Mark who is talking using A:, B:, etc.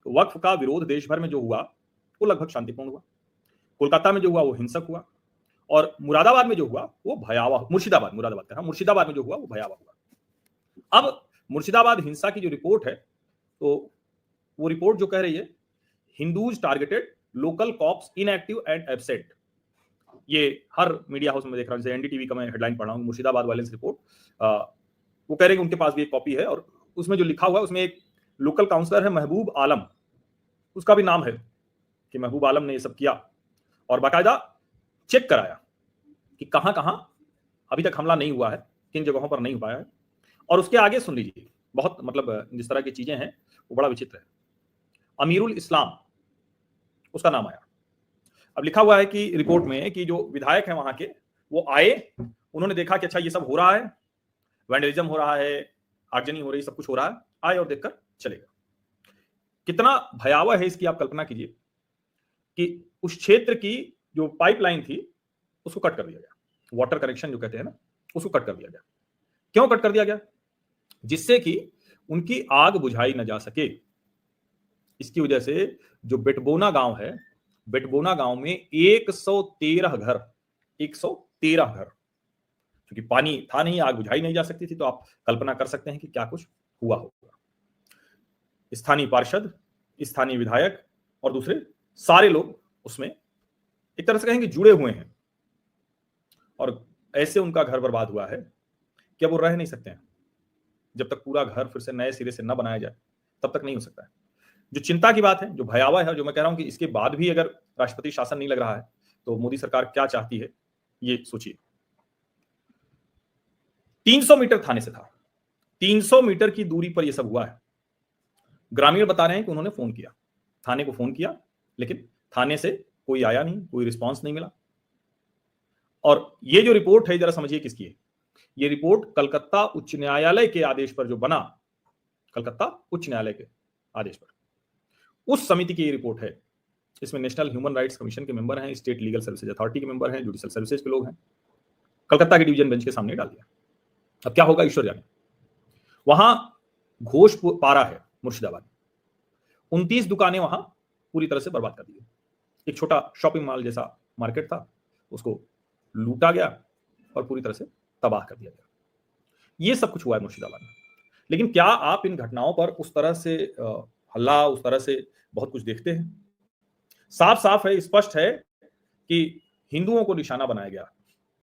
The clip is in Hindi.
A: वक्फ का विरोध देश भर में जो हुआ वो लगभग शांतिपूर्ण हुआ। कोलकाता में जो हुआ वो हिंसक हुआ, और मुरादाबाद में जो हुआ वो भयावह, मुर्शिदाबाद कह रहा हूं, मुर्शिदाबाद में जो हुआ वो भयावह हुआ। अब मुर्शिदाबाद हिंसा की जो रिपोर्ट है, तो वो रिपोर्ट जो कह रही है Hindus targeted, local cops inactive and absent. ये हर मीडिया हाउस में देख रहा हूं, जैसे एनडीटीवी का मैं हेडलाइन पढ़ रहा हूं, मुर्शिदाबाद वायलेंस रिपोर्ट। वो कह रहे हैं कि उनके पास भी एक कॉपी है, और उसमें जो लिखा हुआ है उसमें एक लोकल काउंसलर है महबूब आलम, उसका भी नाम है कि महबूब आलम ने ये सब किया, और बाकायदा चेक कराया कि कहां कहां अभी तक हमला नहीं हुआ है, किन जगहों पर नहीं हो पाया है। और उसके आगे सुन लीजिए, बहुत मतलब जिस तरह की चीजें हैं वो बड़ा विचित्र है। अमीरुल इस्लाम उसका नाम आया। अब लिखा हुआ है कि रिपोर्ट में कि जो विधायक हैं वहां के, वो आए, उन्होंने देखा कि अच्छा ये सब हो रहा है, वैंडलिज्म हो रहा है, आगजनी हो रही, सब कुछ हो रहा है, आए और देखकर चले गए। कितना भयावह है इसकी आप कल्पना कीजिए कि उस क्षेत्र की जो पाइपलाइन थी उसको कट कर दिया गया, वाटर कनेक्शन जो कहते हैं ना, उसको कट कर दिया गया। क्यों कट कर दिया गया? जिससे कि उनकी आग बुझाई न जा सके। इसकी वजह से जो बेटबोना गांव है, बेटबोना गांव में 113 घर, 113 घर, क्योंकि पानी था नहीं, आग बुझाई नहीं जा सकती थी, तो आप कल्पना कर सकते हैं कि क्या कुछ हुआ होगा। स्थानीय पार्षद, स्थानीय विधायक और दूसरे सारे लोग उसमें एक तरह से कहेंगे जुड़े हुए हैं, और ऐसे उनका घर बर्बाद हुआ है कि अब वो रह नहीं सकते हैं। जब तक पूरा घर फिर से नए सिरे से न बनाया जाए तब तक नहीं हो सकता है। जो चिंता की बात है, जो भयावह है, जो मैं कह रहा हूं कि इसके बाद भी अगर राष्ट्रपति शासन नहीं लग रहा है तो मोदी सरकार क्या चाहती है ये सोचिए। 300 मीटर थाने से था, 300 मीटर की दूरी पर यह सब हुआ है। ग्रामीण बता रहे हैं कि उन्होंने फोन किया, थाने को फोन किया, लेकिन थाने से कोई आया नहीं, कोई रिस्पांस नहीं मिला। और ये जो रिपोर्ट है जरा समझिए किसकी है। ये रिपोर्ट कलकत्ता उच्च न्यायालय के आदेश पर जो बना, कलकत्ता उच्च न्यायालय के आदेश पर, उस समिति की ये रिपोर्ट है। इसमें नेशनल ह्यूमन राइट्स कमीशन के मेंबर हैं, स्टेट लीगल सर्विसेज अथॉरिटी के मेंबर हैं, जुडिशियल सर्विसेज के लोग हैं। कलकत्ता के डिवीजन बेंच के सामने डाल दिया। अब क्या होगा ईश्वर जाने। वहां घोषपारा है मुर्शिदाबाद, 29 दुकानें वहां पूरी तरह से बर्बाद कर दी। एक छोटा शॉपिंग मॉल जैसा मार्केट था, उसको लूटा गया और पूरी तरह से तबाह कर दिया गया। ये सब कुछ हुआ है मुर्शिदाबाद में। लेकिन क्या आप इन घटनाओं पर उस तरह से हल्ला, उस तरह से बहुत कुछ देखते हैं? साफ साफ है, स्पष्ट है कि हिंदुओं को निशाना बनाया गया,